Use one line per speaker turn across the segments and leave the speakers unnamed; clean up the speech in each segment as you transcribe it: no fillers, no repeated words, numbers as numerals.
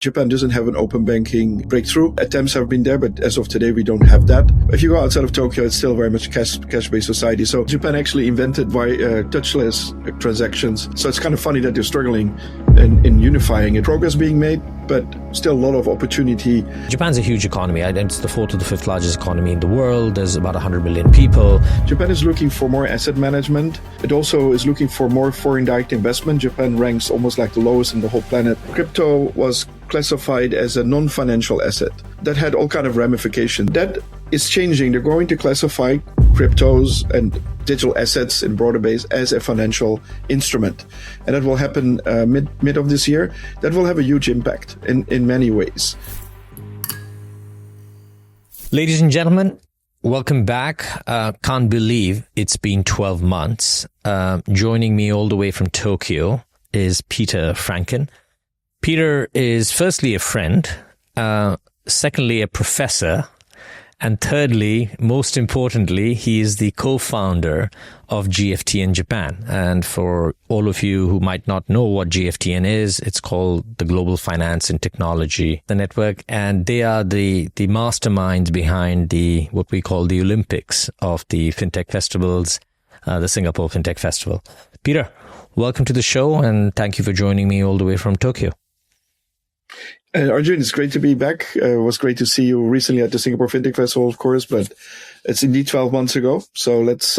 Japan doesn't have an open banking breakthrough. Attempts have been there, but as of today, we don't have that. If you go outside of Tokyo, it's still very much cash-based society. So Japan actually invented touchless transactions. So it's kind of funny that they're struggling in unifying it. Progress being made, but still a lot of opportunity.
Japan's a huge economy. It's the fourth or the fifth largest economy in the world. There's about 100 million people.
Japan is looking for more asset management. It also is looking for more foreign direct investment. Japan ranks almost like the lowest in the whole planet. Crypto was classified as a non-financial asset. That had all kind of ramifications. That is changing. They're going to classify cryptos and digital assets in broader base as a financial instrument. And that will happen mid of this year. That will have a huge impact in many ways.
Ladies and gentlemen, welcome back. Can't believe it's been 12 months. Joining me all the way from Tokyo is Peter Franken. Peter is firstly a friend, secondly a professor, and thirdly, most importantly, he is the co-founder of GFTN Japan. And for all of you who might not know what GFTN is, it's called the Global Finance and Technology Network, and they are the masterminds behind what we call the Olympics of the fintech festivals, the Singapore Fintech Festival. Peter, welcome to the show, and thank you for joining me all the way from Tokyo.
Arjun, it's great to be back. It was great to see you recently at the Singapore Fintech Festival, of course, but it's indeed 12 months ago. So let's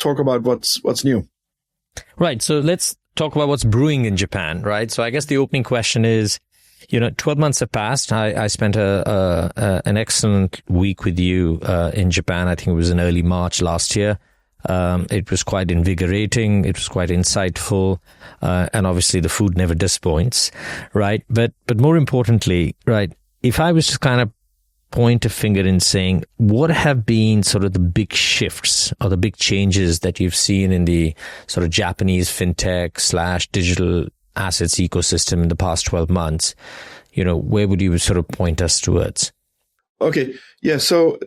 talk about what's new.
Right. So let's talk about what's brewing in Japan, right? So I guess the opening question is, 12 months have passed. I spent an excellent week with you in Japan. I think it was in early March last year. It was quite invigorating. It was quite insightful. And obviously the food never disappoints, right? But more importantly, right, if I was to kind of point a finger in saying, what have been sort of the big shifts or the big changes that you've seen in the sort of Japanese fintech / digital assets ecosystem in the past 12 months, where would you sort of point us towards?
Okay. Yeah. So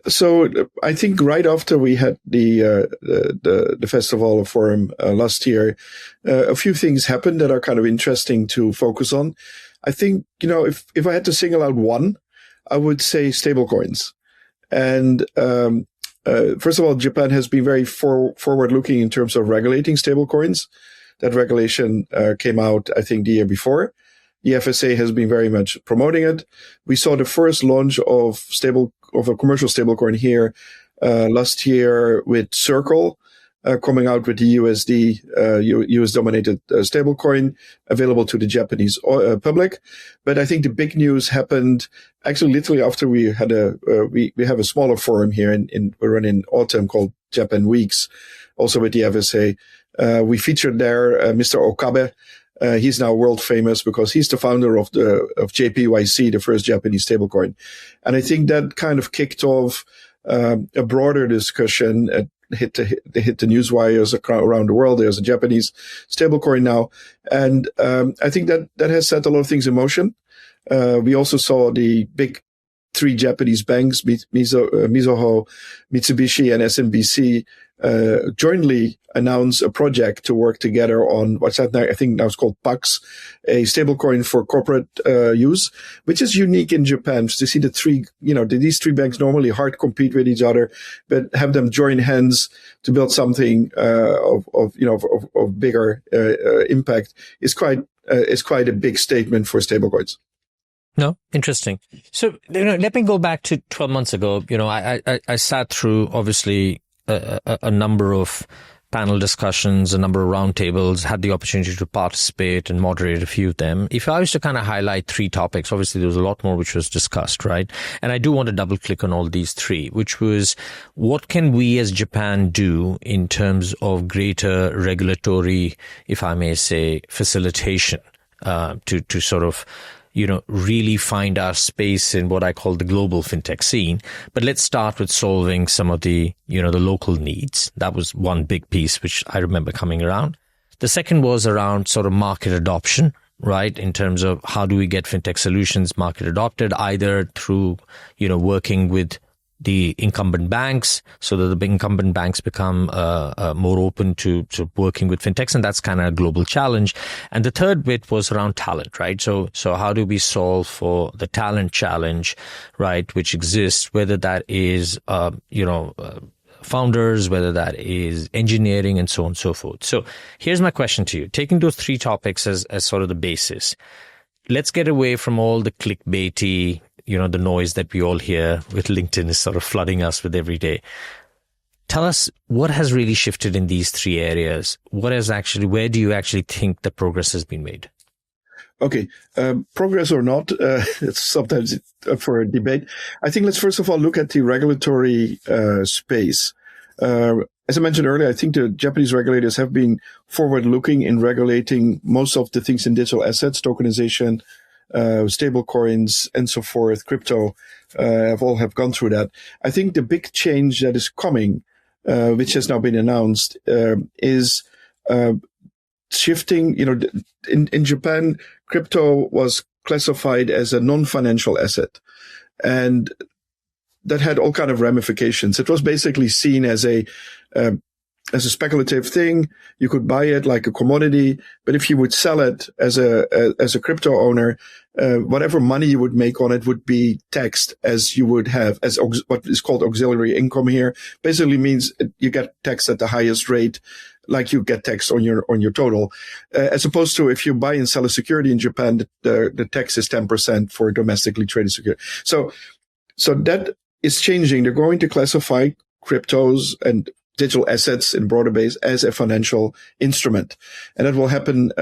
I think right after we had the festival of Forum last year, a few things happened that are kind of interesting to focus on. I think, if I had to single out one, I would say stablecoins. And, first of all, Japan has been very forward looking in terms of regulating stablecoins. That regulation, came out, I think, the year before. The FSA has been very much promoting it. We saw the first launch of a commercial stablecoin here last year with Circle coming out with the USD, US-dominated stablecoin available to the Japanese public. But I think the big news happened actually literally after we had we have a smaller forum here we run in autumn called Japan Weeks, also with the FSA. We featured there Mr. Okabe. He's now world famous because he's the founder of JPYC, the first Japanese stablecoin. And I think that kind of kicked off a broader discussion. It hit the news wires around the world. There's a Japanese stablecoin now. And I think that has set a lot of things in motion. We also saw the big three Japanese banks, Mizuho, Mitsubishi, and SMBC, jointly announce a project to work together on what's that now? I think now it's called PAX, a stablecoin for corporate use, which is unique in Japan. To see these three banks normally hard compete with each other, but have them join hands to build something of bigger impact is quite a big statement for stablecoins.
No, interesting. So, let me go back to 12 months ago. I sat through obviously a number of panel discussions, a number of roundtables, had the opportunity to participate and moderate a few of them. If I was to kind of highlight three topics, obviously there was a lot more which was discussed, right? And I do want to double click on all these three, which was what can we as Japan do in terms of greater regulatory, if I may say, facilitation, to sort of really find our space in what I call the global fintech scene. But let's start with solving some of the, the local needs. That was one big piece, which I remember coming around. The second was around sort of market adoption, right? In terms of how do we get fintech solutions market adopted, either through, working with the incumbent banks, so that the big incumbent banks become more open to working with fintechs, and that's kind of a global challenge. And the third bit was around talent, right? So how do we solve for the talent challenge, right, which exists, whether that is founders, whether that is engineering, and so on and so forth. So here's my question to you. Taking those three topics as sort of the basis, let's get away from all the clickbaity, the noise that we all hear with LinkedIn is sort of flooding us with every day. Tell us what has really shifted in these three areas. Where do you actually think the progress has been made?
Okay, progress or not, it's sometimes for a debate. I think let's first of all look at the regulatory space. As I mentioned earlier, I think the Japanese regulators have been forward-looking in regulating most of the things in digital assets, tokenization, stable coins, and so forth. Crypto have gone through that. I think the big change that is coming, which has now been announced, is shifting. In Japan, crypto was classified as a non-financial asset, and that had all kind of ramifications. It was basically seen as a speculative thing. You could buy it like a commodity, but if you would sell it as a crypto owner, whatever money you would make on it would be taxed as you would have as what is called auxiliary income here. Basically means you get taxed at the highest rate, like you get taxed on your total, as opposed to if you buy and sell a security in Japan, the tax is 10% for domestically traded security. So that is changing. They're going to classify cryptos and digital assets in broader base as a financial instrument. And that will happen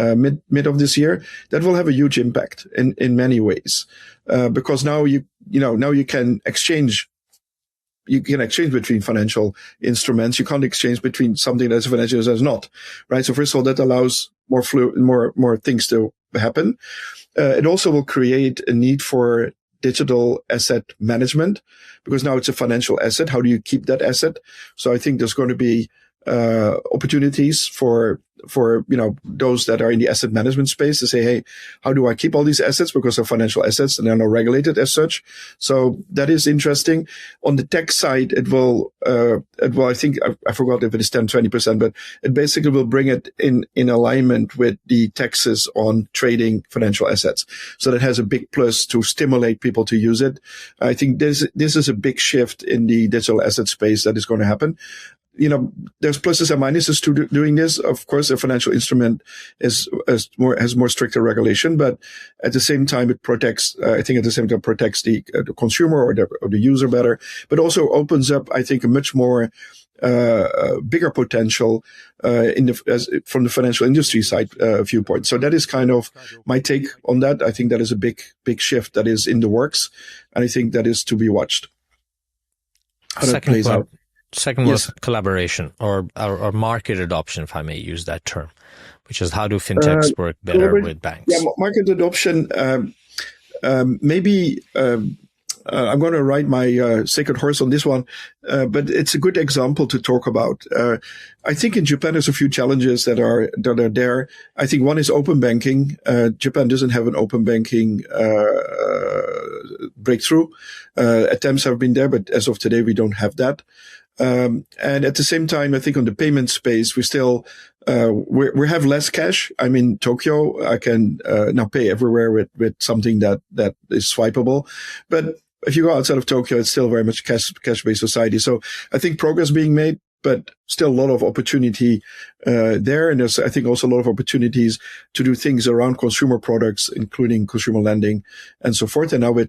mid of this year. That will have a huge impact in many ways. Because now you can exchange between financial instruments. You can't exchange between something that's financial and that's not, right? So first of all, that allows more things to happen. It also will create a need for digital asset management, because now it's a financial asset. How do you keep that asset? So I think there's going to be opportunities for those that are in the asset management space to say, hey, how do I keep all these assets? Because they're financial assets and they're not regulated as such. So that is interesting. On the tech side, it will, I think, I forgot if it is 10, 20%, but it basically will bring it in alignment with the taxes on trading financial assets. So that has a big plus to stimulate people to use it. I think this is a big shift in the digital asset space that is going to happen. There's pluses and minuses to doing this. Of course, a financial instrument has more stricter regulation, but at the same time, it protects. I think at the same time protects the consumer or the user better, but also opens up, I think, a much more bigger potential from the financial industry side viewpoint. So that is kind of my take on that. I think that is a big shift that is in the works, and I think that is to be watched. How that plays out.
Second was collaboration or market adoption, if I may use that term, which is how do fintechs work better with banks?
Yeah, market adoption. Maybe I'm going to ride my sacred horse on this one, but it's a good example to talk about. I think in Japan there's a few challenges that are there. I think one is open banking. Japan doesn't have an open banking breakthrough. Attempts have been there, but as of today we don't have that. And at the same time, I think on the payment space, we still, we have less cash. I'm in Tokyo. I can, now pay everywhere with something that is swipeable. But if you go outside of Tokyo, it's still very much cash-based society. So I think progress being made, but still a lot of opportunity, there. And there's, I think, also a lot of opportunities to do things around consumer products, including consumer lending and so forth. And now with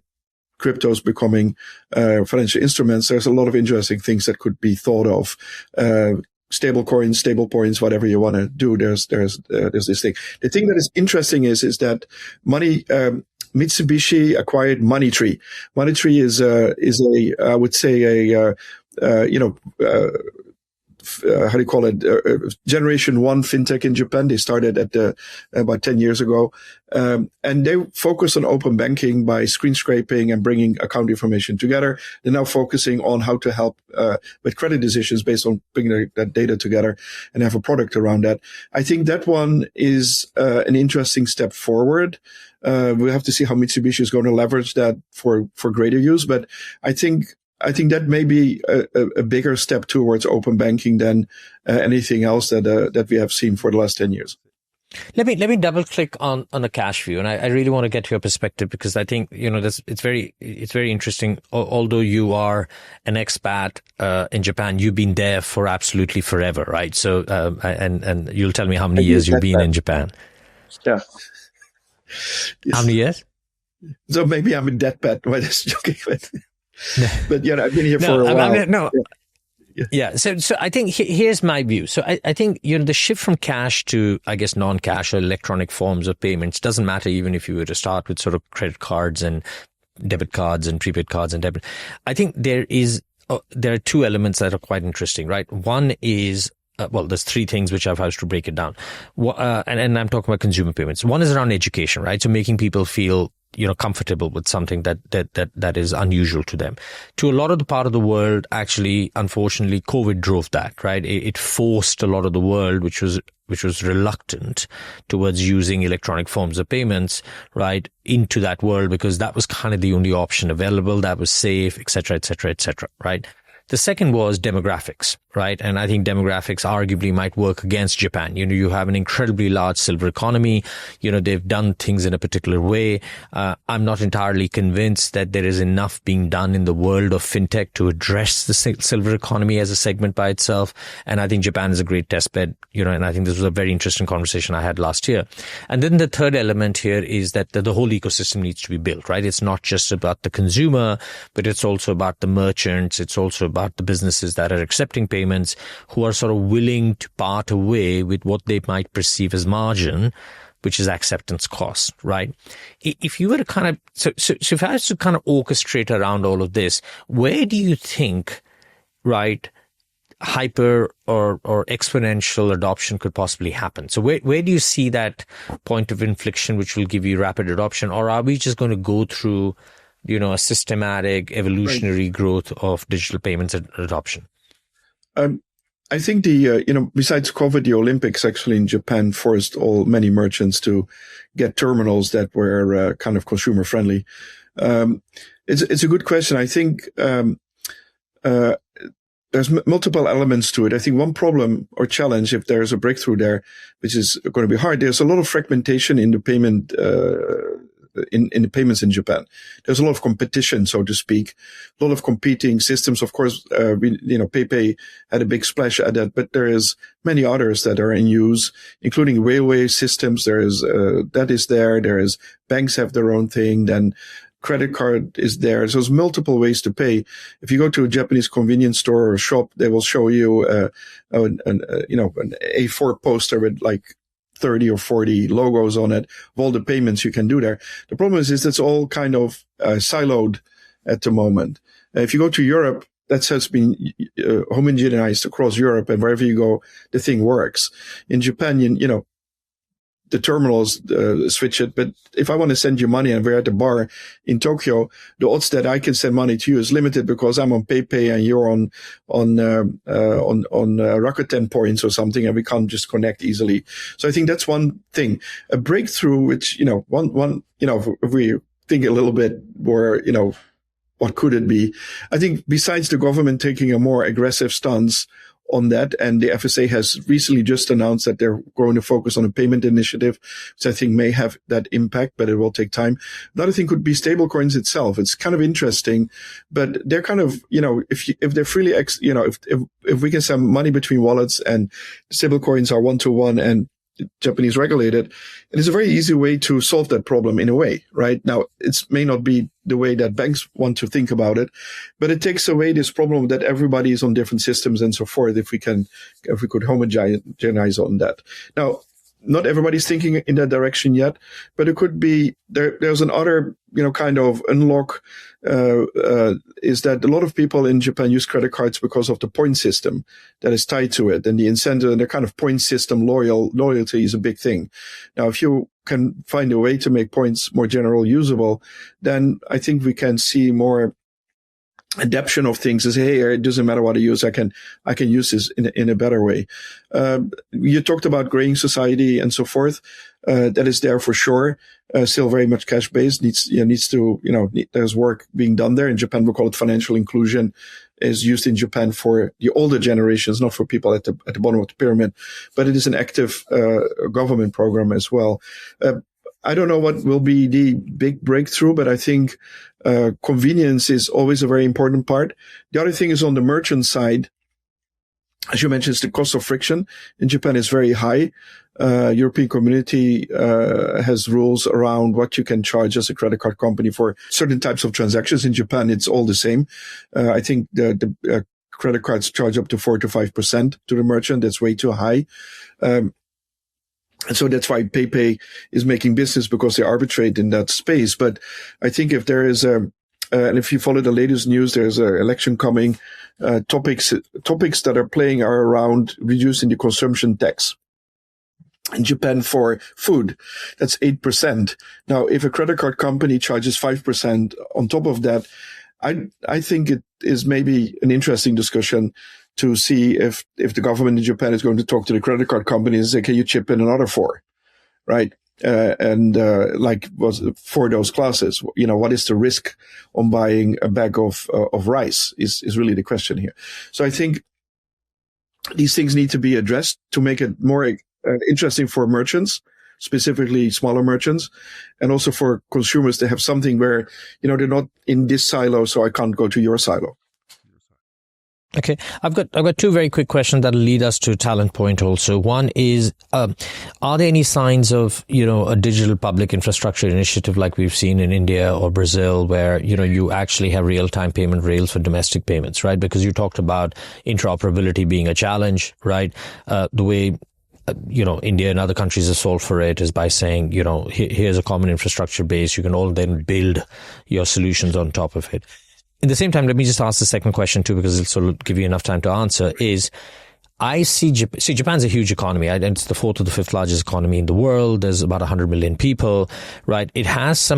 cryptos becoming financial instruments, there's a lot of interesting things that could be thought of. Stable coins, whatever you want to do. There's this thing. The thing that is interesting is that Mitsubishi acquired Moneytree. Moneytree is I would say how do you call it? Generation 1 fintech in Japan. They started about 10 years ago. And they focus on open banking by screen scraping and bringing account information together. They're now focusing on how to help with credit decisions based on bringing that data together and have a product around that. I think that one is an interesting step forward. We have to see how Mitsubishi is going to leverage that for greater use. But I think I think that may be a bigger step towards open banking than anything else that we have seen for the last 10 years.
Let me double click on the cash view, and I really want to get your perspective, because I think it's very interesting. Although you are an expat in Japan, you've been there for absolutely forever, right? So and you'll tell me how many years you've been in Japan.
Yeah.
How many years?
So maybe I'm a dead pet. Well, that's joking, but I've been here for a while. Yeah. So I think here's my view. So I think, the shift from cash to, I guess, non-cash or electronic forms of payments doesn't matter, even if you were to start with sort of credit cards and debit cards and prepaid cards and debit. I think there are two elements that are quite interesting, right? One is, there's three things which I've had to break it down. And I'm talking about consumer payments. One is around education, right? So making people feel comfortable with something that is unusual to them. To a lot of the part of the world, actually, unfortunately, COVID drove that, right? It forced a lot of the world, which was reluctant towards using electronic forms of payments, right, into that world, because that was kind of the only option available, that was safe, et cetera, right? The second was demographics, right? And I think demographics arguably might work against Japan. You have an incredibly large silver economy. They've done things in a particular way. I'm not entirely convinced that there is enough being done in the world of fintech to address the silver economy as a segment by itself. And I think Japan is a great test bed, and I think this was a very interesting conversation I had last year. And then the third element here is that the whole ecosystem needs to be built, right? It's not just about the consumer, but it's also about the merchants. It's also about the businesses that are accepting payments, who are sort of willing to part away with what they might perceive as margin, which is acceptance cost, right? If you were to kind of, so if I was to kind of orchestrate around all of this, where do you think, right, hyper or exponential adoption could possibly happen? So where do you see that point of inflection which will give you rapid adoption? Or are we just going to go through a systematic evolutionary growth of digital payments adoption? I think besides COVID, the Olympics actually in Japan forced many merchants to get terminals that were kind of consumer friendly. It's a good question. I think there's multiple elements to it. I think one problem or challenge, if there's a breakthrough there, which is going to be hard, there's a lot of fragmentation in the payment in the payments in Japan. There's a lot of competition, so to speak, a lot of competing systems. Of course, PayPay had a big splash at that, but there is many others that are in use, including railway systems. There is, there is banks have their own thing. Then credit card is there. So there's multiple ways to pay. If you go to a Japanese convenience store or shop, they will show you, an A4 poster with like 30 or 40 logos on it of all the payments you can do there. The problem is it's all kind of siloed at the moment. If you go to Europe, that has been homogenized across Europe, and wherever you go, the thing works. In Japan, the terminals switch it. But if I want to send you money and we're at a bar in Tokyo, the odds that I can send money to you is limited because I'm on PayPay and you're on Rakuten points or something, and we can't just connect easily. So I think that's one thing. A breakthrough, which, if we think a little bit more, what could it be? I think besides the government taking a more aggressive stance on that, and the FSA has recently just announced that they're going to focus on a payment initiative, which I think may have that impact, but it will take time. Another thing could be stablecoins itself. It's kind of interesting, but they're kind of, if they're freely, if we can send money between wallets and stablecoins are one-to-one and Japanese regulated, it is a very easy way to solve that problem in a way, right? Now, it may not be the way that banks want to think about it, but it takes away this problem that everybody is on different systems and so forth. If we could homogenize on that. Now, not everybody's thinking in that direction yet, but it could be there's another, kind of unlock, is that a lot of people in Japan use credit cards because of the point system that is tied to it, and the incentive and the kind of point system loyalty is a big thing. Now, if you can find a way to make points more general usable, then I think we can see more adaption of things. As hey, it doesn't matter what I use, I can use this in a better way. You talked about graying society and so forth. that is there for sure. Still very much cash based. There's work being done there. In Japan, we call it financial inclusion. Is used in Japan for the older generations, not for people at the bottom of the pyramid, but it is an active government program as well. I don't know what will be the big breakthrough, but I think convenience is always a very important part. The other thing is on the merchant side. As you mentioned, the cost of friction in Japan is very high. European Community has rules around what you can charge as a credit card company for certain types of transactions. In Japan, it's all the same. I think the credit cards charge up to 4 to 5% to the merchant. That's way too high. And so that's why PayPay is making business, because they arbitrate in that space. But I think if there is and if you follow the latest news, there's an election coming. Topics that are playing are around reducing the consumption tax in Japan for food. That's 8%. Now, if a credit card company charges 5% on top of that, I think it is maybe an interesting discussion to see if the government in Japan is going to talk to the credit card companies and say, can you chip in another 4, right? For those classes, what is the risk on buying a bag of rice is really the question here. So I think these things need to be addressed to make it more interesting for merchants, specifically smaller merchants, and also for consumers to have something where, they're not in this silo, so I can't go to your silo.
Okay, I've got 2 very quick questions that'll lead us to Talent Point also. One is, are there any signs of, a digital public infrastructure initiative like we've seen in India or Brazil where, you actually have real-time payment rails for domestic payments, right? Because you talked about interoperability being a challenge, right? The way, India and other countries have solved for it is by saying, here's a common infrastructure base. You can all then build your solutions on top of it. At the same time, let me just ask the second question too, because it'll sort of give you enough time to answer, is I see Japan's a huge economy. It's the 4th or the 5th largest economy in the world. There's about 100 million people, right? It has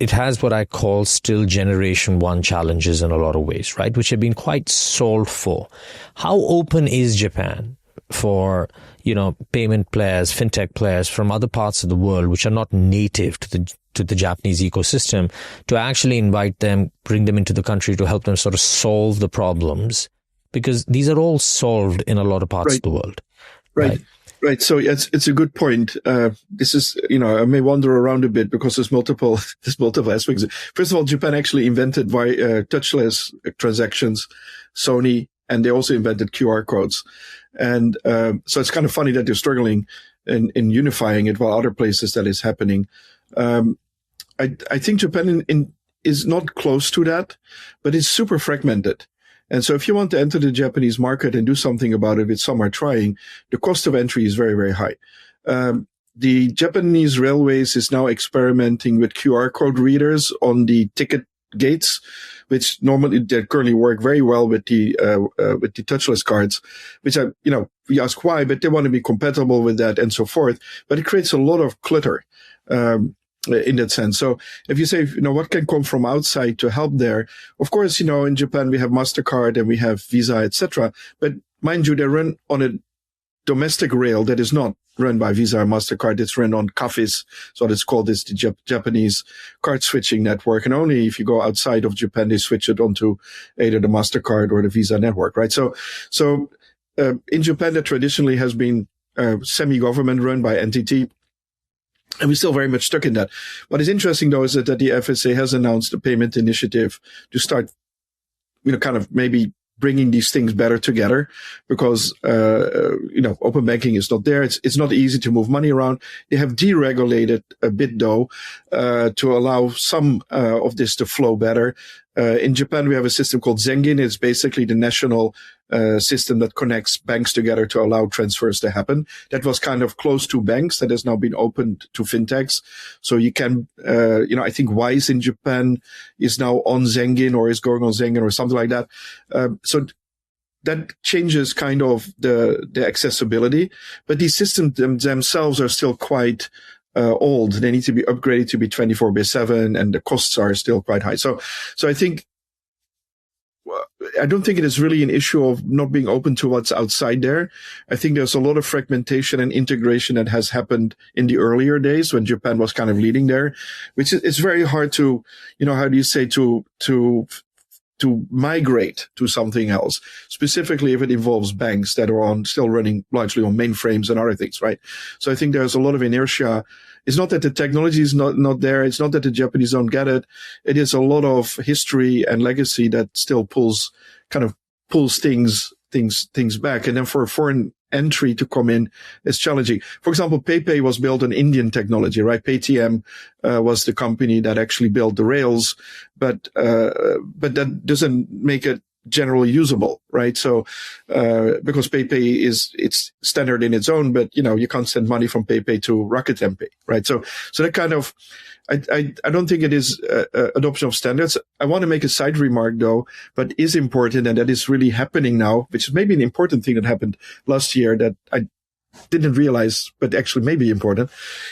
it has what I call still generation 1 challenges in a lot of ways, right? Which have been quite solved for. How open is Japan for, payment players, fintech players from other parts of the world, which are not native to the Japanese ecosystem, to actually invite them, bring them into the country to help them sort of solve the problems? Because these are all solved in a lot of parts of the world.
Right. So it's a good point. This is, I may wander around a bit because there's multiple aspects. First of all, Japan actually invented touchless transactions, Sony, and they also invented QR codes. And so it's kind of funny that they're struggling in unifying it while other places that is happening. I think Japan is not close to that, but it's super fragmented. And so if you want to enter the Japanese market and do something about it, which some are trying, the cost of entry is very, very high. The Japanese Railways is now experimenting with QR code readers on the ticket gates, which normally they currently work very well with the touchless cards, which we ask why, but they want to be compatible with that and so forth. But it creates a lot of clutter. In that sense. So if you say, what can come from outside to help there? Of course, in Japan, we have MasterCard and we have Visa, etc. But mind you, they run on a domestic rail that is not run by Visa or MasterCard. It's run on CAFIS. So it's called the Japanese card switching network. And only if you go outside of Japan, they switch it onto either the MasterCard or the Visa network, right? So in Japan, that traditionally has been semi-government run by NTT. And we're still very much stuck in that. What is interesting, though, is that the FSA has announced a payment initiative to start, kind of maybe bringing these things better together, because, open banking is not there. It's not easy to move money around. They have deregulated a bit, though, to allow some of this to flow better. In Japan, we have a system called Zengin. It's basically the national system that connects banks together to allow transfers to happen. That was kind of closed to banks. That has now been opened to fintechs. So you can, I think Wise in Japan is now on Zengin or is going on Zengin or something like that. So that changes kind of the accessibility. But these systems themselves are still quite old. They need to be upgraded to be 24/7, and the costs are still quite high. So I think I don't think it is really an issue of not being open to what's outside there. I think there's a lot of fragmentation and integration that has happened in the earlier days when Japan was kind of leading there, which is, it's very hard to, how do you say, to migrate to something else, specifically if it involves banks that are still running largely on mainframes and other things, right? So I think there's a lot of inertia. It's not that the technology is not there. It's not that the Japanese don't get it. It is a lot of history and legacy that still pulls things back. And then for a foreign entry to come in is challenging. For example, PayPay was built on Indian technology, right? Paytm was the company that actually built the rails, but that doesn't make it generally usable, right? So, because PayPay it's standard in its own, but you can't send money from PayPay to Rakuten Pay, right? So that kind of, I don't think it is adoption of standards. I want to make a side remark though, but is important, and that is really happening now, which is maybe an important thing that happened last year that I didn't realize, but actually may be important,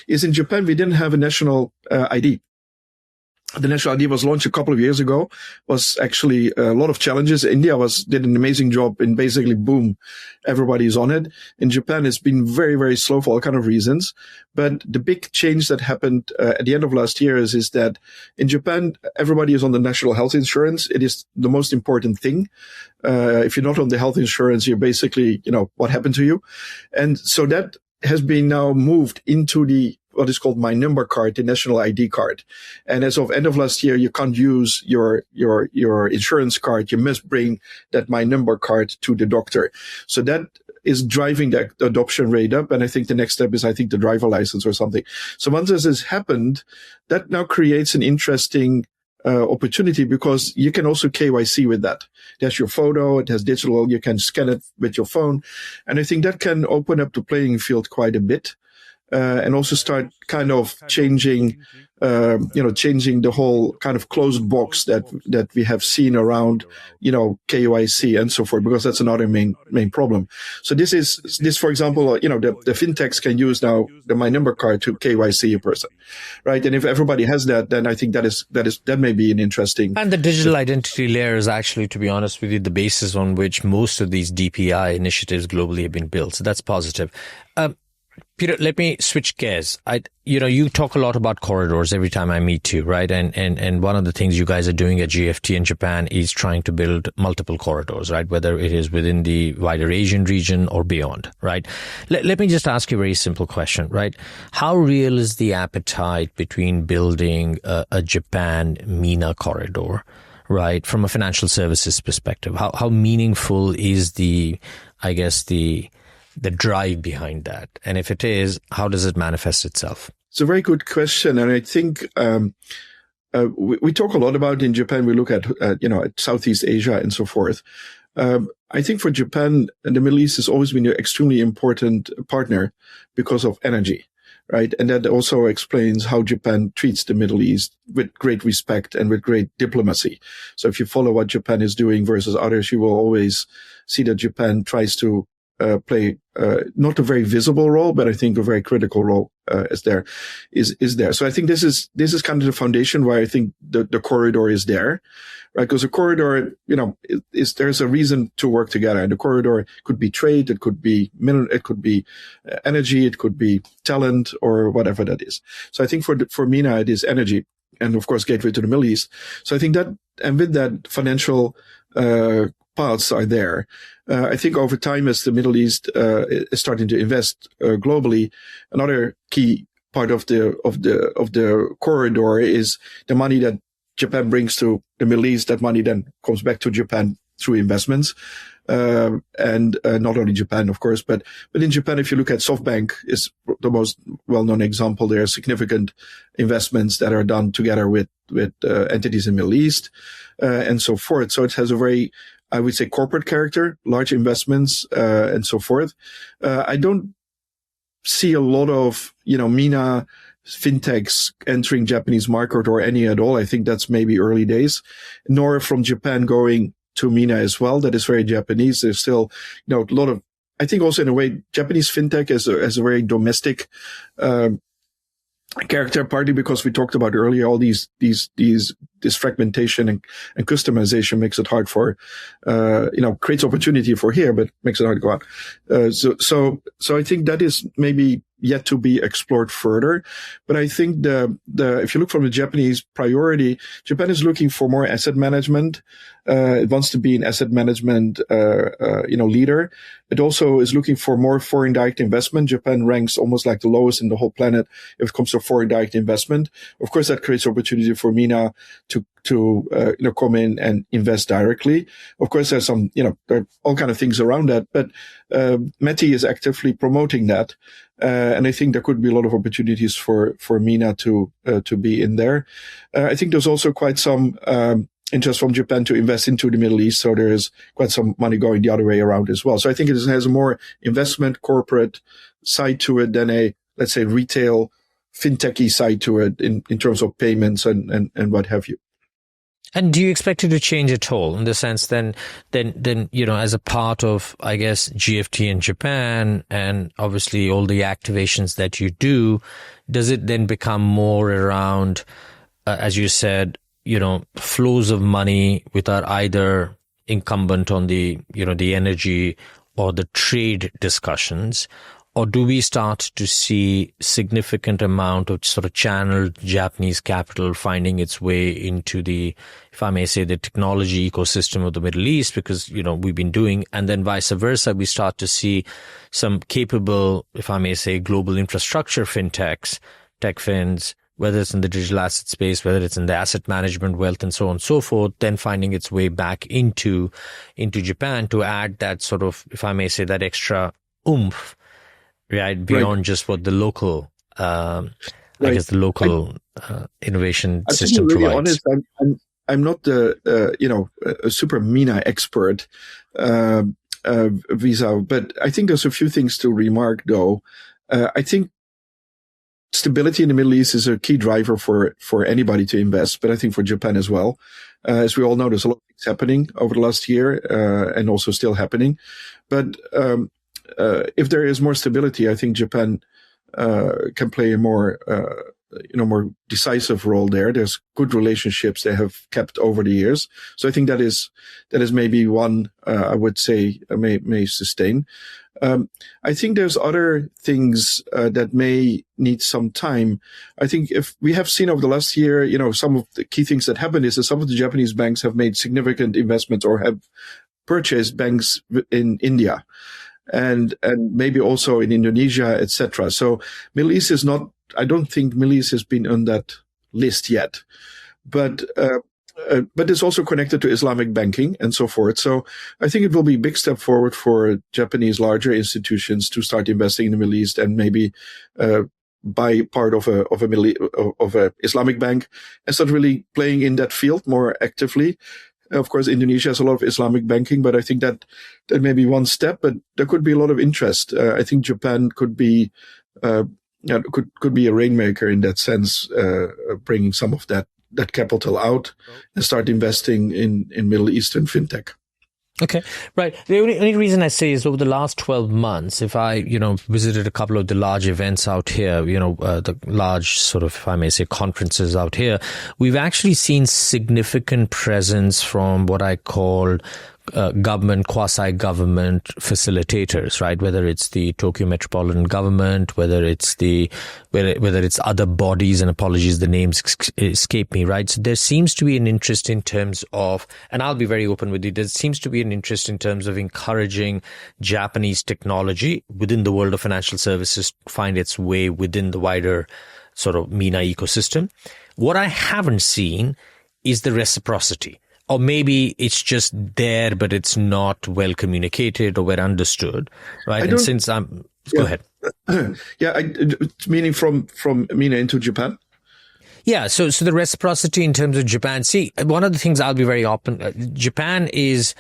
is in Japan, we didn't have a national ID. The national ID was launched a couple of years ago, was actually a lot of challenges. India did an amazing job in basically, boom, everybody's on it. In Japan, it's been very, very slow for all kind of reasons. But the big change that happened at the end of last year is that in Japan, everybody is on the national health insurance. It is the most important thing. If you're not on the health insurance, you're basically, what happened to you? And so that has been now moved into what is called MyNumber card, the national ID card. And as of end of last year, you can't use your insurance card. You must bring that MyNumber card to the doctor. So that is driving the adoption rate up. And I think the next step is, the driver license or something. So once this has happened, that now creates an interesting opportunity, because you can also KYC with that. It has your photo, it has digital, you can scan it with your phone. And I think that can open up the playing field quite a bit. And also start kind of changing the whole kind of closed box that we have seen around, KYC and so forth, because that's another main problem. So this, for example, the fintechs can use now the MyNumber card to KYC a person, right? And if everybody has that, then I think that may be an interesting.
And the digital identity layer is actually, to be honest with you, the basis on which most of these DPI initiatives globally have been built. So that's positive. Peter, let me switch gears. You talk a lot about corridors every time I meet you, right? And one of the things you guys are doing at GFTN Japan is trying to build multiple corridors, right? Whether it is within the wider Asian region or beyond, right? Let me just ask you a very simple question, right? How real is the appetite between building a Japan MENA corridor, right? From a financial services perspective, how meaningful is the drive behind that? And if it is, how does it manifest itself?
It's a very good question. And I think, we talk a lot about in Japan, we look at Southeast Asia and so forth. I think for Japan, the Middle East has always been an extremely important partner because of energy, right? And that also explains how Japan treats the Middle East with great respect and with great diplomacy. So if you follow what Japan is doing versus others, you will always see that Japan tries to play not a very visible role, but I think a very critical role is there. So I think this is kind of the foundation why I think the corridor is there, right? Because a corridor, there's a reason to work together, and the corridor could be trade, it could be energy, it could be talent, or whatever that is. So I think for MENA it is energy, and of course gateway to the Middle East. So I think that, and with that, financial paths are there. I think over time, as the Middle East is starting to invest globally, another key part of the corridor is the money that Japan brings to the Middle East. That money then comes back to Japan through investments, and not only Japan, of course, but in Japan, if you look at SoftBank, is the most well-known example. There are significant investments that are done together with entities in the Middle East, and so forth. So it has a very, I would say, corporate character, large investments, and so forth. I don't see a lot of, MENA fintechs entering Japanese market or any at all. I think that's maybe early days, nor from Japan going to MENA as well. That is very Japanese. There's still, a lot of, I think also in a way, Japanese fintech has a very domestic, character, partly because we talked about earlier all these this fragmentation and customization makes it hard for, creates opportunity for here, but makes it hard to go out. So I think that is maybe yet to be explored further. But I think if you look from the Japanese priority, Japan is looking for more asset management. It wants to be an asset management, leader. It also is looking for more foreign direct investment. Japan ranks almost like the lowest in the whole planet if it comes to foreign direct investment. Of course, that creates opportunity for MENA to come in and invest directly. Of course, there's some, there are all kind of things around that, but METI is actively promoting that. And I think there could be a lot of opportunities for MENA to be in there. I think there's also quite some interest from Japan to invest into the Middle East. So there is quite some money going the other way around as well. So I think it has a more investment corporate side to it than a, let's say, retail fintechy side to it in terms of payments and what have you.
And do you expect it to change at all in the sense then, as a part of, I guess, GFTN Japan and obviously all the activations that you do, does it then become more around, as you said, flows of money which are either incumbent on the energy or the trade discussions? Or do we start to see significant amount of sort of channeled Japanese capital finding its way into the, if I may say, the technology ecosystem of the Middle East? Because, we've been doing, and then vice versa, we start to see some capable, if I may say, global infrastructure fintechs, tech fins, whether it's in the digital asset space, whether it's in the asset management, wealth, and so on and so forth, then finding its way back into Japan to add that sort of, if I may say, that extra oomph. Right, beyond just what the local, innovation system
really
provides.
Honest, I'm not a super MENA expert, Visa, but I think there's a few things to remark though. I think stability in the Middle East is a key driver for anybody to invest, but I think for Japan as well. As we all know, there's a lot of things happening over the last year, and also still happening. But if there is more stability, I think Japan can play a more decisive role there. There's good relationships they have kept over the years, so I think that is maybe one I would say may sustain. I think there's other things that may need some time. I think if we have seen over the last year, some of the key things that happened is that some of the Japanese banks have made significant investments or have purchased banks in India. And maybe also in Indonesia, etc. So Middle East is not, I don't think Middle East has been on that list yet, but it's also connected to Islamic banking and so forth. So I think it will be a big step forward for Japanese larger institutions to start investing in the Middle East and maybe, buy part of a Islamic bank and start really playing in that field more actively. Of course, Indonesia has a lot of Islamic banking, but I think that may be one step, but there could be a lot of interest. I think Japan could be, could be a rainmaker in that sense, bringing some of that capital out and start investing in Middle Eastern fintech.
Okay, right. The only reason I say is over the last 12 months, if I, visited a couple of the large events out here, the large sort of, if I may say, conferences out here, we've actually seen significant presence from what I call government, quasi-government facilitators, right? Whether it's the Tokyo Metropolitan Government, whether it's other bodies, and apologies, the names escape me, right? So there seems to be an interest in terms of, and I'll be very open with you, there seems to be an interest in terms of encouraging Japanese technology within the world of financial services to find its way within the wider sort of MENA ecosystem. What I haven't seen is the reciprocity. Or maybe it's just there, but it's not well communicated or well understood, right? And since go ahead.
Meaning from MENA into Japan?
Yeah, so the reciprocity in terms of Japan. See, one of the things I'll be very open, Japan is,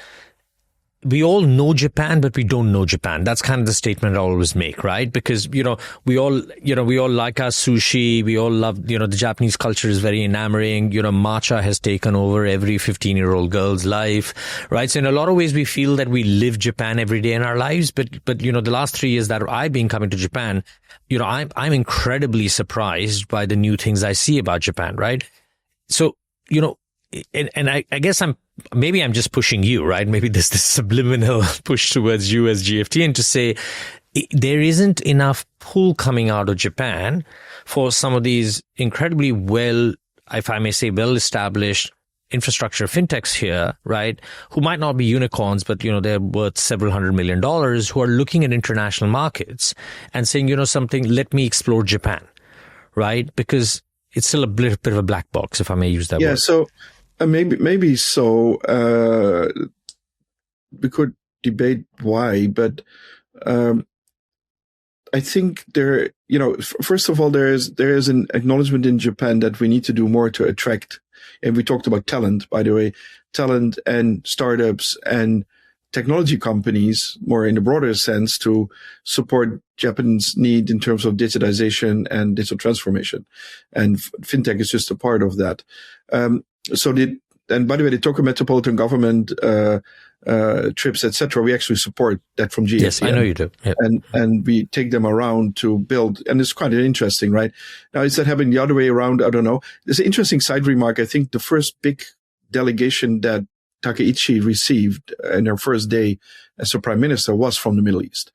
we all know Japan, but we don't know Japan. That's kind of the statement I always make, right? Because, we all like our sushi. We all love, the Japanese culture is very enamoring. Matcha has taken over every 15-year-old girl's life, right? So in a lot of ways, we feel that we live Japan every day in our lives. But, the last 3 years that I've been coming to Japan, I'm incredibly surprised by the new things I see about Japan, right? So, and I guess maybe I'm just pushing you, right? Maybe this subliminal push towards you as GFTN to say there isn't enough pull coming out of Japan for some of these incredibly well, if I may say, well-established infrastructure fintechs here, right? Who might not be unicorns, but, they're worth several $100 million, who are looking at international markets and saying, something, let me explore Japan, right? Because it's still a bit of a black box, if I may use that word.
Yeah, so maybe so. We could debate why, but I think first of all, there is an acknowledgement in Japan that we need to do more to attract. And we talked about talent, by the way, talent and startups and technology companies, more in a broader sense, to support Japan's need in terms of digitization and digital transformation. And fintech is just a part of that. And by the way, the Tokyo Metropolitan Government trips, etc., we actually support that from GFTN.
Yes, I know you do. Yep.
And we take them around to build, and it's quite interesting, right? Now, is that happening the other way around? I don't know. There's an interesting side remark. I think the first big delegation that Takeichi received in her first day as a prime minister was from the Middle East.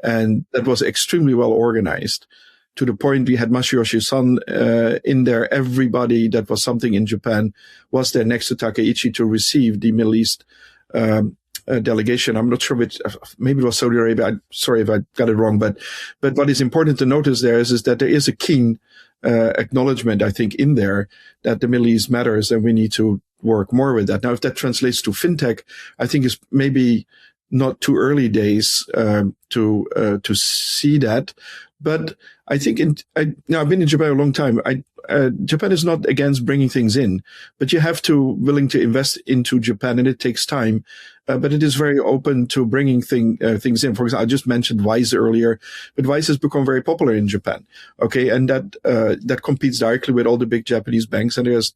And that was extremely well organized, to the point we had Masayoshi-san in there. Everybody that was something in Japan was there next to Takeichi to receive the Middle East delegation. I'm not sure which, maybe it was Saudi Arabia. I'm sorry if I got it wrong, but what is important to notice there is that there is a keen acknowledgement, I think, in there that the Middle East matters and we need to work more with that. Now, if that translates to fintech, I think it's maybe not too early days to see that. But I think I've been in Japan a long time. Japan is not against bringing things in, but you have to willing to invest into Japan, and it takes time. But it is very open to bringing things in. For example, I just mentioned Wise earlier, but Wise has become very popular in Japan. Okay, and that competes directly with all the big Japanese banks, and there's,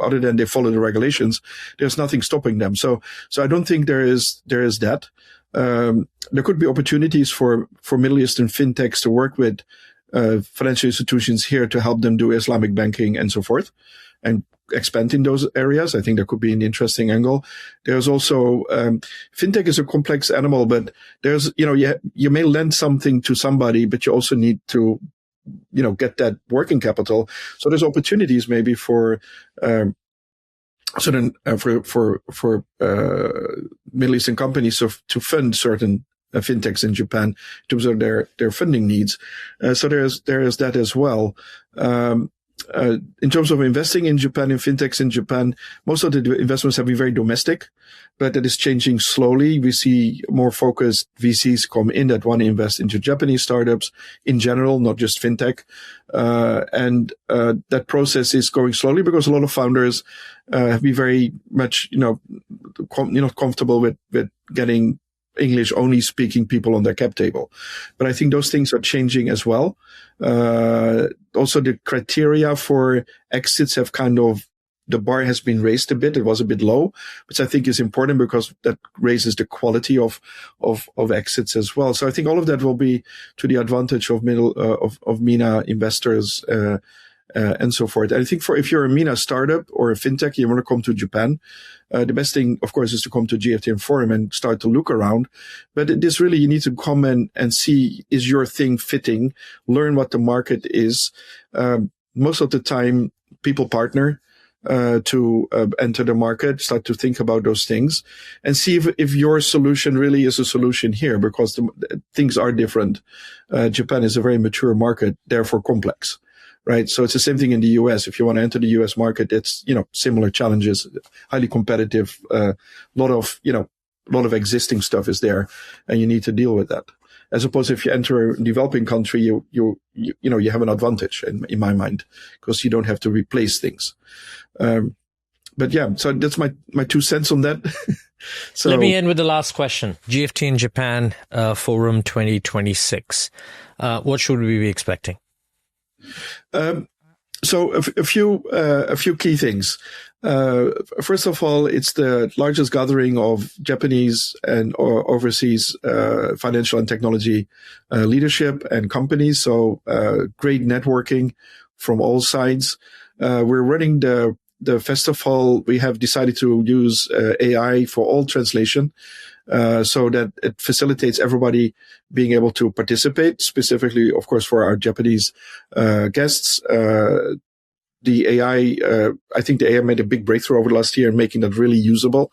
other than they follow the regulations, there's nothing stopping them. So I don't think there is that. There could be opportunities for Middle Eastern fintechs to work with financial institutions here to help them do Islamic banking and so forth, and expand in those areas. I think there could be an interesting angle. There's also fintech is a complex animal, but there's you may lend something to somebody, but you also need to get that working capital. So there's opportunities maybe for Middle Eastern companies to fund certain fintechs in Japan in terms of their funding needs. So there's that as well. In terms of investing in Japan, in fintechs in Japan, most of the investments have been very domestic, but that is changing slowly. We see more focused VCs come in that want to invest into Japanese startups in general, not just fintech. And that process is going slowly because a lot of founders have been very much, comfortable with getting English only speaking people on their cap table. But I think those things are changing as well. Also the criteria for exits have the bar has been raised a bit. It was a bit low, which I think is important because that raises the quality of exits as well. So I think all of that will be to the advantage of MENA investors, and so forth. And I think if you're a MENA startup or a fintech, you want to come to Japan, the best thing, of course, is to come to GFTN Forum and start to look around. But it is really, you need to come and see, is your thing fitting? Learn what the market is. Most of the time, people partner to enter the market, start to think about those things and see if your solution really is a solution here, because things are different. Japan is a very mature market, therefore complex. Right. So it's the same thing in the US. If you want to enter the US market, it's, similar challenges, highly competitive, lot of existing stuff is there and you need to deal with that. As opposed to if you enter a developing country, you have an advantage in my mind because you don't have to replace things. But yeah, so that's my 2 cents on that. So
let me end with the last question. GFTN Japan, Forum 2026. What should we be expecting?
So a few key things. First of all, it's the largest gathering of Japanese and overseas financial and technology leadership and companies. So great networking from all sides. We're running the the festival, we have decided to use AI for all translation, so that it facilitates everybody being able to participate, specifically, of course, for our Japanese guests. The AI, I think the AI made a big breakthrough over the last year in making that really usable.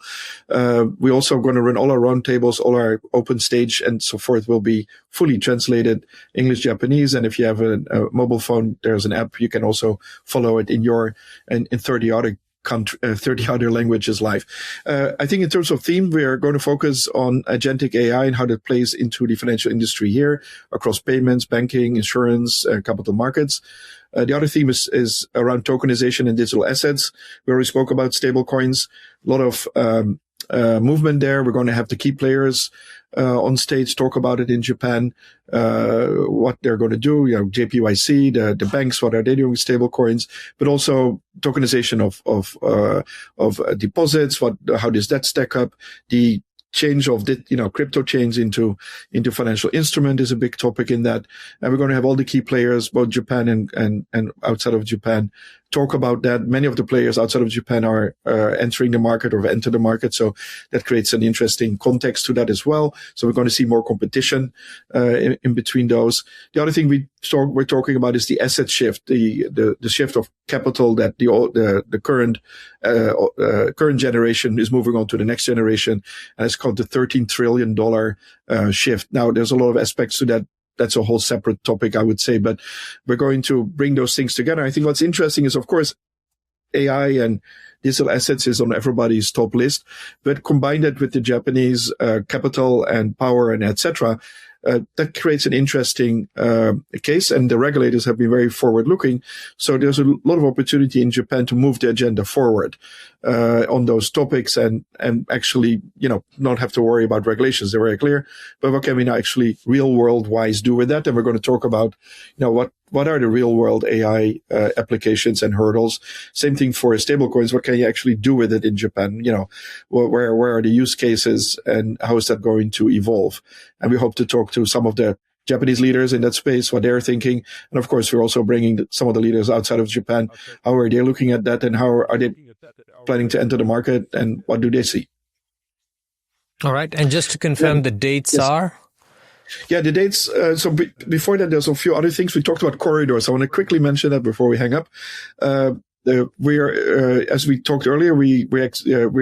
We're also going to run all our roundtables, all our open stage and so forth will be fully translated English, Japanese. And if you have a mobile phone, there's an app. You can also follow it in 30 other 30 other languages live. I think in terms of theme, we are going to focus on agentic AI and how that plays into the financial industry here across payments, banking, insurance, capital markets. The other theme is around tokenization and digital assets. We already spoke about stablecoins. A lot of movement there. We're going to have the key players on stage talk about it in Japan, what they're going to do. You know, JPYC, the banks, what are they doing with stablecoins, but also tokenization of deposits. How does that stack up? The change of crypto chains into financial instrument is a big topic in that. And we're going to have all the key players, both Japan and outside of Japan, talk about that. Many of the players outside of Japan are entering the market or have entered the market. So that creates an interesting context to that as well. So we're going to see more competition in between those. The other thing we're talking about is the asset shift, the shift of capital that the current generation is moving on to the next generation. And it's called the $13 trillion shift. Now, there's a lot of aspects to that. That's a whole separate topic, I would say, but we're going to bring those things together. I think what's interesting is, of course, AI and digital assets is on everybody's top list, but combine that with the Japanese capital and power and etc. That creates an interesting case, and the regulators have been very forward-looking. So there's a lot of opportunity in Japan to move the agenda forward on those topics, and actually, not have to worry about regulations. They're very clear. But what can we now actually real-world wise do with that? And we're going to talk about, what are the real-world AI applications and hurdles? Same thing for stablecoins. What can you actually do with it in Japan? Where are the use cases, and how is that going to evolve? And we hope to talk to some of the Japanese leaders in that space, what they're thinking. And of course, we're also bringing some of the leaders outside of Japan. How are they looking at that, and how are they planning to enter the market, and what do they see?
All right. And just to confirm, the dates are?
Yeah, the dates. So before that, there's a few other things. We talked about corridors. I want to quickly mention that before we hang up. We are, as we talked earlier, we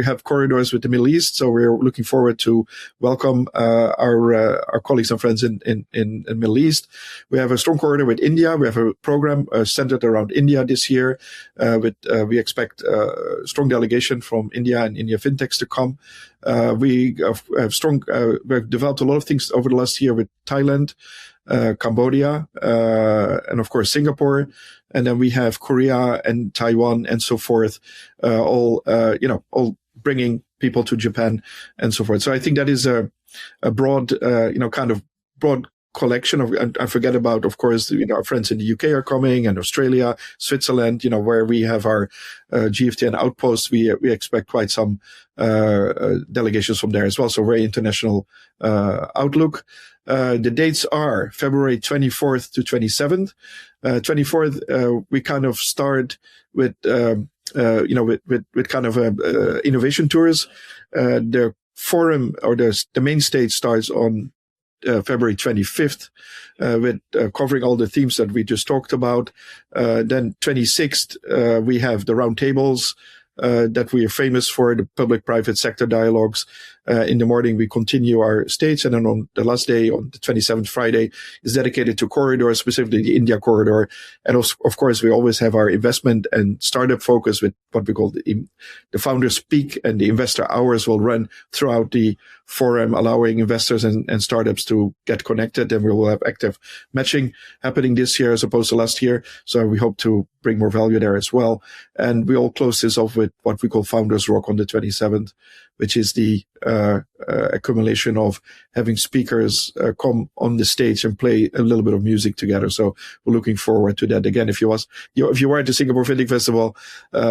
have corridors with the Middle East. So we're looking forward to welcome our colleagues and friends in the Middle East. We have a strong corridor with India. We have a program centered around India this year. We expect a strong delegation from India and India fintechs to come. We have we've developed a lot of things over the last year with Thailand, Cambodia, and of course Singapore. And then we have Korea and Taiwan and so forth, all bringing people to Japan and so forth. So I think that is a broad, broad collection of, and I forget about, of course, our friends in the UK are coming, and Australia, Switzerland, where we have our GFTN outposts. We expect quite some delegations from there as well. So very international outlook. The dates are February 24th to 27th. 24th, we kind of start with kind of innovation tours. The forum or the main stage starts on February 25th, with covering all the themes that we just talked about. Then 26th, we have the roundtables that we are famous for, the public-private sector dialogues. In the morning, we continue our stage. And then on the last day, on the 27th, Friday, is dedicated to corridors, specifically the India corridor. And of course, we always have our investment and startup focus with what we call the Founders Peak, and the investor hours will run throughout the forum, allowing investors and startups to get connected. And we will have active matching happening this year as opposed to last year. So we hope to bring more value there as well. And we all close this off with what we call Founders Rock on the 27th, which is the accumulation of having speakers come on the stage and play a little bit of music together. So we're looking forward to that. Again, if you were at the Singapore Fintech Festival,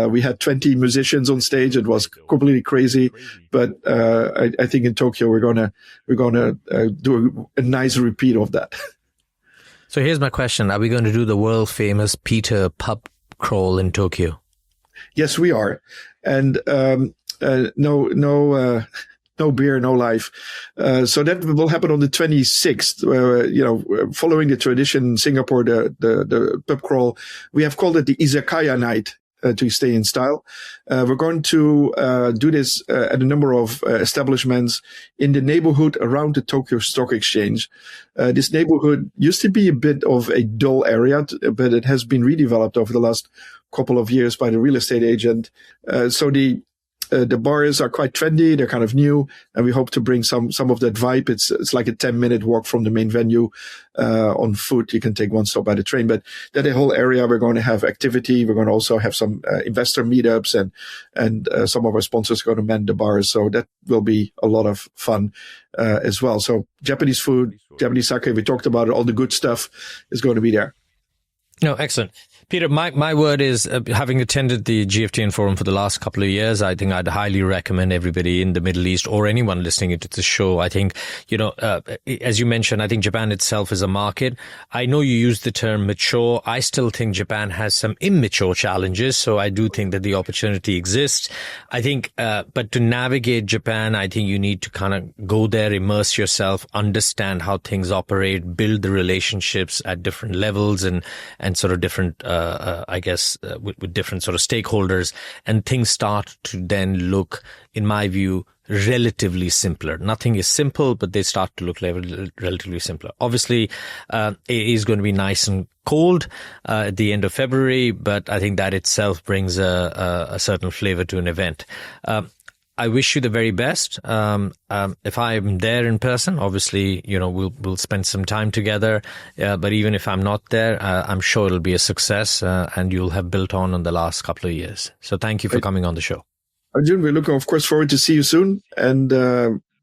we had 20 musicians on stage. It was completely crazy, but I think in Tokyo we're gonna do a nice repeat of that.
So here's my question: are we going to do the world famous Peter pub crawl in Tokyo?
Yes, we are. And no beer, no life. So that will happen on the 26th. Following the tradition in Singapore, the pub crawl, we have called it the Izakaya night. To stay in style. We're going to do this at a number of establishments in the neighborhood around the Tokyo Stock Exchange. This neighborhood used to be a bit of a dull area, but it has been redeveloped over the last couple of years by the real estate agent. So the bars are quite trendy. They're kind of new, and we hope to bring some of that vibe. It's like a 10-minute walk from the main venue on foot. You can take one stop by the train, but that whole area we're going to have activity. We're going to also have some investor meetups, and some of our sponsors are going to man the bars. So that will be a lot of fun as well. So Japanese food, Japanese sake, we talked about it. All the good stuff is going to be there.
No, excellent. Peter, my word is, having attended the GFTN Forum for the last couple of years, I think I'd highly recommend everybody in the Middle East or anyone listening to the show. I think, as you mentioned, I think Japan itself is a market. I know you use the term mature. I still think Japan has some immature challenges. So I do think that the opportunity exists. I think, but to navigate Japan, I think you need to kind of go there, immerse yourself, understand how things operate, build the relationships at different levels and sort of different, with different sort of stakeholders, and things start to then look, in my view, relatively simpler. Nothing is simple, but they start to look relatively simpler. Obviously, it is going to be nice and cold at the end of February, but I think that itself brings a certain flavor to an event. I wish you the very best. If I'm there in person, obviously, we'll spend some time together. But even if I'm not there, I'm sure it'll be a success, and you'll have built on the last couple of years. So thank you for coming on the show.
Arjun, we're looking, of course, forward to see you soon, and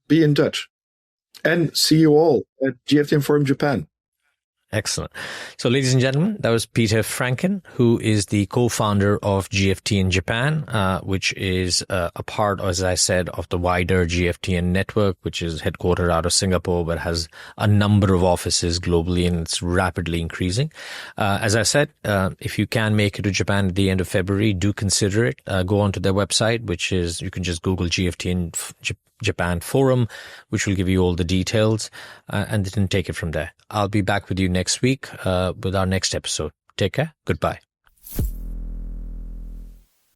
be in touch. And see you all at GFTN Forum Japan.
Excellent. So, ladies and gentlemen, that was Peter Franken, who is the co-founder of GFTN Japan, which is a part, as I said, of the wider GFTN network, which is headquartered out of Singapore, but has a number of offices globally, and it's rapidly increasing. As I said, if you can make it to Japan at the end of February, do consider it. Go onto their website, which is, you can just Google GFTN Japan Forum, which will give you all the details, and then take it from there. I'll be back with you next week with our next episode. Take care. Goodbye.